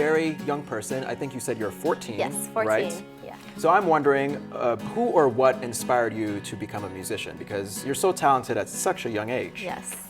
very young person. I think you said you're 14, Yes, 14, right? yeah. So I'm wondering who or what inspired you to become a musician? Because you're so talented at such a young age. Yes.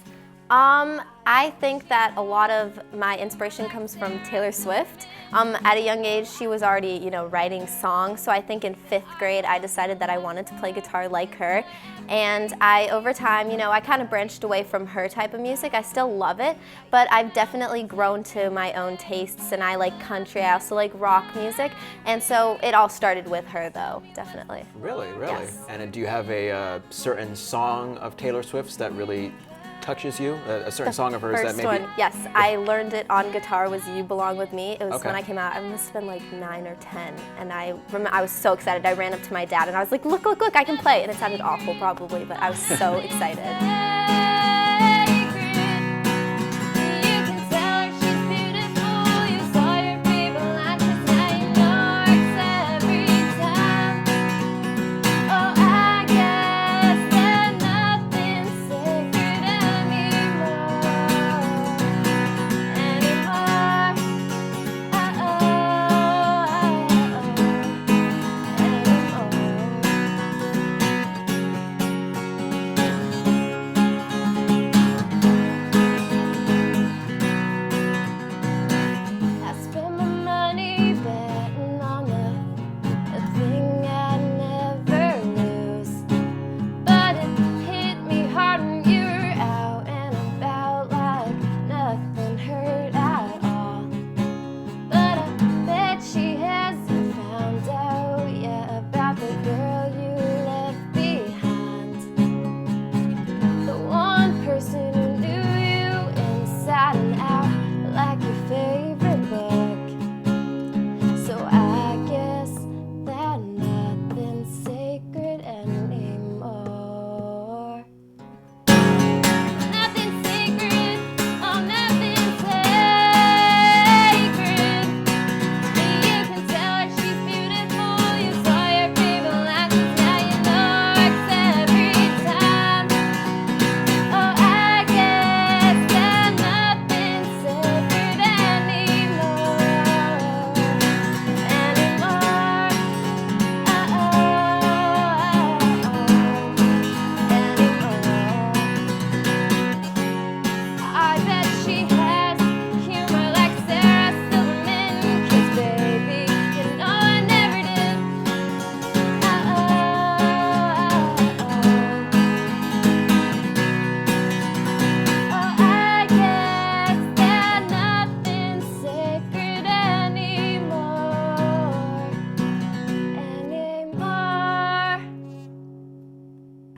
I think that a lot of my inspiration comes from Taylor Swift. At a young age, she was already, writing songs. So I think in 5th grade, I decided that I wanted to play guitar like her. And over time, I kind of branched away from her type of music. I still love it, but I've definitely grown to my own tastes, and I like country. I also like rock music. And so it all started with her, though, definitely. Really? Yes. And do you have a certain song of Taylor Swift's that really touches you? A certain song of hers that maybe... First one, yes. I learned it on guitar, was You Belong With Me. It was Okay. when I came out, I must have been like 9 or 10. And I was so excited. I ran up to my dad and I was like, look, I can play. And it sounded awful probably, but I was so excited.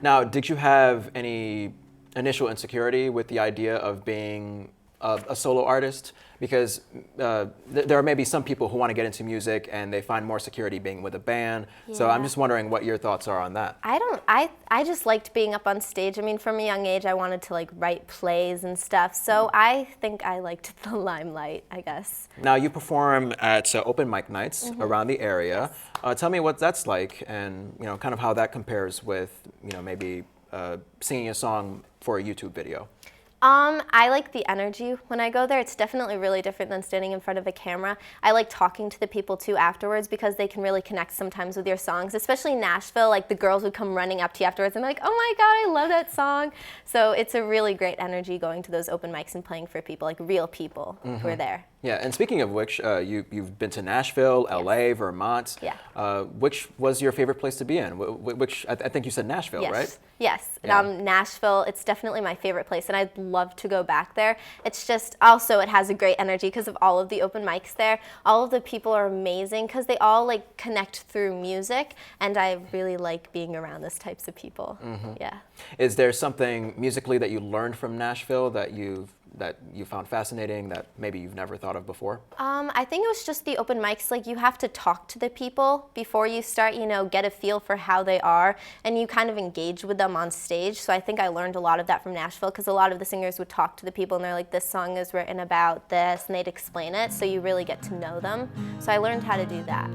Now, did you have any initial insecurity with the idea of being a solo artist? Because there are maybe some people who want to get into music and they find more security being with a band. Yeah. So I'm just wondering what your thoughts are on that. I just liked being up on stage. I mean, from a young age, I wanted to write plays and stuff. So I think I liked the limelight, I guess. Now you perform at open mic nights around the area. Yes. Tell me what that's like, and kind of how that compares with maybe singing a song for a YouTube video. I like the energy when I go there. It's definitely really different than standing in front of a camera. I like talking to the people too afterwards because they can really connect sometimes with your songs, especially Nashville. Like the girls would come running up to you afterwards and be like, oh my God, I love that song. So it's a really great energy going to those open mics and playing for people, like real people who are there. Yeah, and speaking of which, you've been to Nashville, LA, Vermont. Yeah. Which was your favorite place to be in? Which I think you said Nashville, yes. right? Yes. Yeah. Nashville, it's definitely my favorite place, and I'd love to go back there. It's just, also it has a great energy because of all of the open mics there. All of the people are amazing because they all connect through music, and I really like being around those types of people. Yeah. Is there something musically that you learned from Nashville that you found fascinating that maybe you've never thought of before? I think it was just the open mics. You have to talk to the people before you start, get a feel for how they are, and you kind of engage with them on stage. So I think I learned a lot of that from Nashville because a lot of the singers would talk to the people and they're like, this song is written about this, and they'd explain it, so you really get to know them. So I learned how to do that.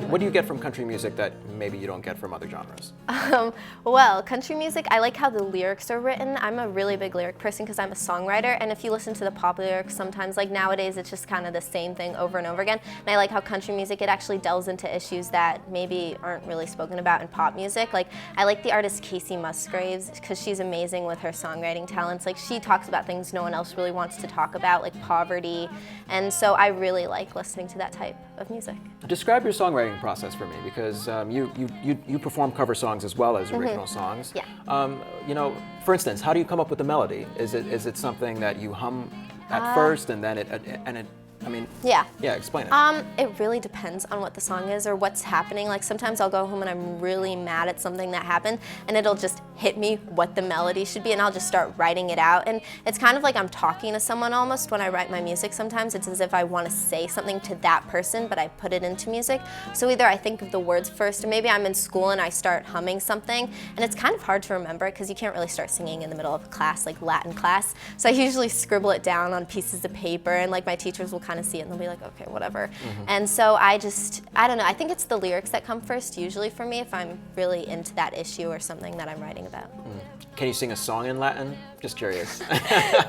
What do you get from country music that maybe you don't get from other genres? Well, country music, I like how the lyrics are written. I'm a really big lyric person because I'm a songwriter, and if you listen to the pop lyrics, sometimes like nowadays it's just kind of the same thing over and over again. And I like how country music, it actually delves into issues that maybe aren't really spoken about in pop music. Like I like the artist Casey Musgraves because she's amazing with her songwriting talents. Like she talks about things no one else really wants to talk about, like poverty, and so I really like listening to that type of music. Describe your songwriting process for me, because you perform cover songs as well as original songs. Yeah. You know, for instance, how do you come up with the melody? Is it something that you hum at first and then it I mean, yeah. Yeah, explain it. It really depends on what the song is or what's happening. Like sometimes I'll go home and I'm really mad at something that happened and it'll just hit me what the melody should be and I'll just start writing it out. And it's kind of like I'm talking to someone almost when I write my music sometimes. It's as if I want to say something to that person, but I put it into music. So either I think of the words first or maybe I'm in school and I start humming something and it's kind of hard to remember because you can't really start singing in the middle of a class, like Latin class. So I usually scribble it down on pieces of paper and like my teachers will kind of see it and they'll be like, okay, whatever. And so I don't know, I think it's the lyrics that come first usually for me if I'm really into that issue or something that I'm writing about. Can you sing a song in Latin? Just curious.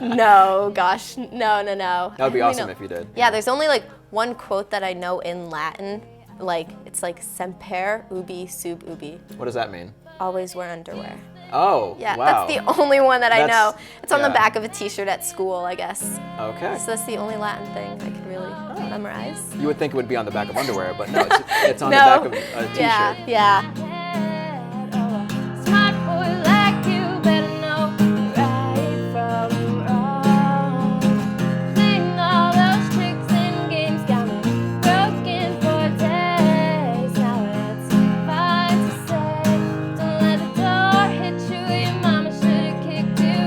No, gosh, no. That would be awesome if you did. Yeah, there's only like one quote that I know in Latin, like it's like semper ubi sub ubi. What does that mean? Always wear underwear. Oh, yeah, wow. That's the only one that I know. It's on the yeah. back of a t-shirt at school, I guess. Okay. So that's the only Latin thing I could really memorize. You would think it would be on the back of underwear, but no, it's on the back of a t-shirt. Yeah. Smart boy like you better know right from wrong. Playing all those tricks and games got me broken for days. Now it's fine to say, don't let the door hit you. Your mama should've kicked you.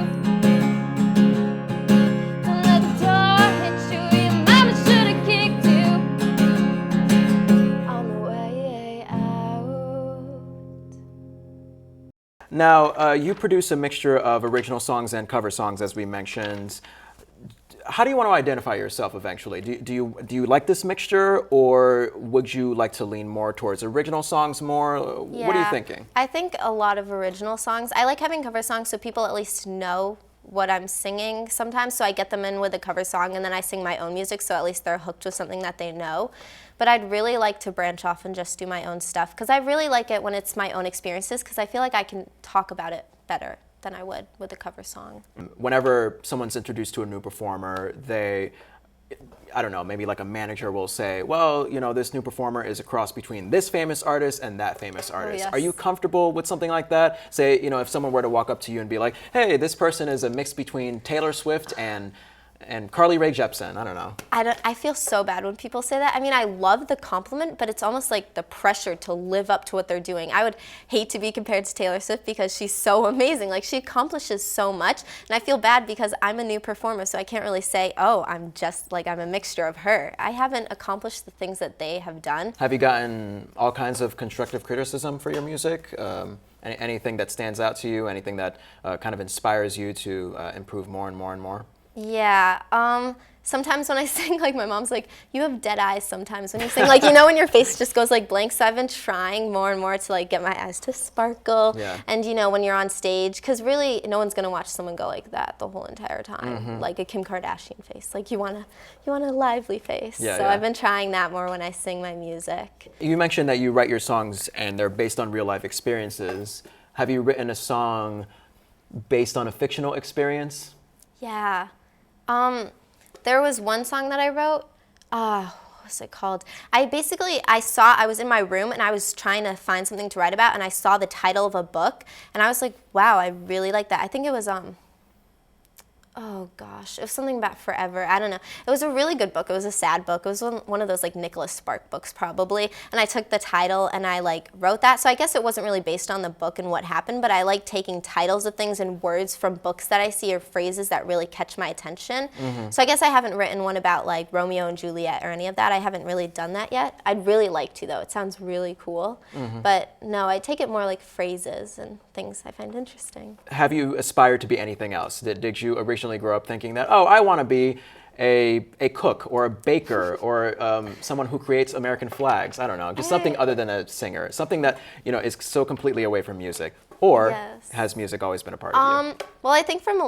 Don't let the door hit you. Your mama should've kicked you. On the way out. Now, you produce a mixture of original songs and cover songs, as we mentioned. How do you want to identify yourself eventually? Do you like this mixture, or would you like to lean more towards original songs more? What are you thinking? I think a lot of original songs. I like having cover songs so people at least know what I'm singing sometimes, so I get them in with a cover song and then I sing my own music so at least they're hooked with something that they know. But I'd really like to branch off and just do my own stuff because I really like it when it's my own experiences because I feel like I can talk about it better than I would with a cover song. Whenever someone's introduced to a new performer, I don't know, maybe like a manager will say, well, you know, this new performer is a cross between this famous artist and that famous artist. yes. Are you comfortable with something like that? Say, you know, if someone were to walk up to you and be like, hey, this person is a mix between Taylor Swift and Carly Rae Jepsen. I don't know. I feel so bad when people say that. I mean, I love the compliment, but it's almost like the pressure to live up to what they're doing. I would hate to be compared to Taylor Swift because she's so amazing. Like, she accomplishes so much, and I feel bad because I'm a new performer, so I can't really say, oh, I'm a mixture of her. I haven't accomplished the things that they have done. Have you gotten all kinds of constructive criticism for your music? Anything that stands out to you? Anything that kind of inspires you to improve more and more and more? Yeah, sometimes when I sing, like, my mom's like, you have dead eyes sometimes when you sing. Like, you know, when your face just goes, like, blank. So I've been trying more and more to, like, get my eyes to sparkle. Yeah. And, you know, when you're on stage, because really no one's going to watch someone go like that the whole entire time, like a Kim Kardashian face. Like, you want a lively face. Yeah, so yeah. I've been trying that more when I sing my music. You mentioned that you write your songs and they're based on real life experiences. Have you written a song based on a fictional experience? Yeah. There was one song that I wrote, what was it called? I was in my room and I was trying to find something to write about and I saw the title of a book and I was like, wow, I really like that. I think it was, oh gosh, it was something about forever. I don't know. It was a really good book. It was a sad book. It was one of those like Nicholas Spark books probably. And I took the title and I like wrote that. So I guess it wasn't really based on the book and what happened, but I like taking titles of things and words from books that I see or phrases that really catch my attention. So I guess I haven't written one about like Romeo and Juliet or any of that. I haven't really done that yet. I'd really like to though. It sounds really cool. But no, I take it more like phrases and things I find interesting. Have you aspired to be anything else? Did you originally grow up thinking that, oh, I want to be a cook or a baker or someone who creates American flags. I don't know, just something other than a singer, something that is so completely away from music. Or Yes. has music always been a part of you? Well, I think from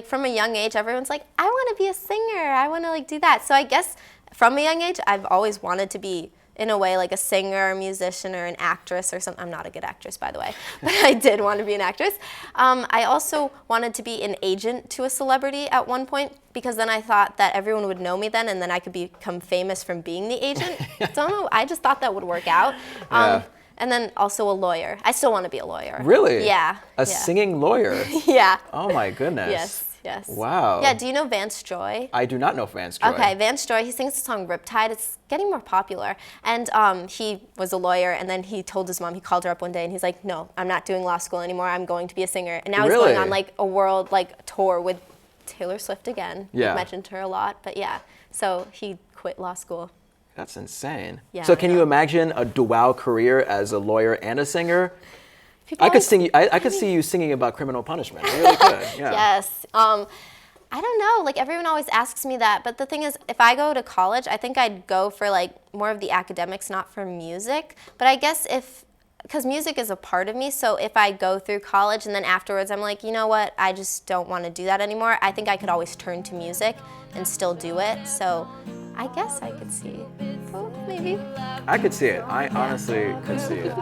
from a young age, everyone's like, I want to be a singer. I want to do that. So I guess from a young age, I've always wanted to be, in a way, like a singer, a musician, or an actress or something. I'm not a good actress, by the way, but I did want to be an actress. I also wanted to be an agent to a celebrity at one point, because then I thought that everyone would know me then, and then I could become famous from being the agent. Don't know. I just thought that would work out. Yeah. And then also a lawyer. I still want to be a lawyer. Really? Yeah. A singing lawyer? Yeah. Oh my goodness. Yes. Wow. Yeah, do you know Vance Joy? I do not know Vance Joy. Okay, Vance Joy, he sings the song Riptide. It's getting more popular. And he was a lawyer, and then he told his mom, he called her up one day, and he's like, no, I'm not doing law school anymore. I'm going to be a singer. And now he's Really? going on like a world tour with Taylor Swift again. Yeah. I've mentioned her a lot, but yeah. So he quit law school. That's insane. Yeah, So I can know. you imagine a dual career as a lawyer and a singer? People I could always- sing. I could see you singing about criminal punishment. I really could. Yeah. Yes. I don't know. Everyone always asks me that, but the thing is, if I go to college, I think I'd go for more of the academics, not for music. But I guess because music is a part of me, so if I go through college and then afterwards I'm like, you know what, I just don't want to do that anymore, I think I could always turn to music and still do it. So I guess I could see both, maybe. I could see it. I honestly could see it.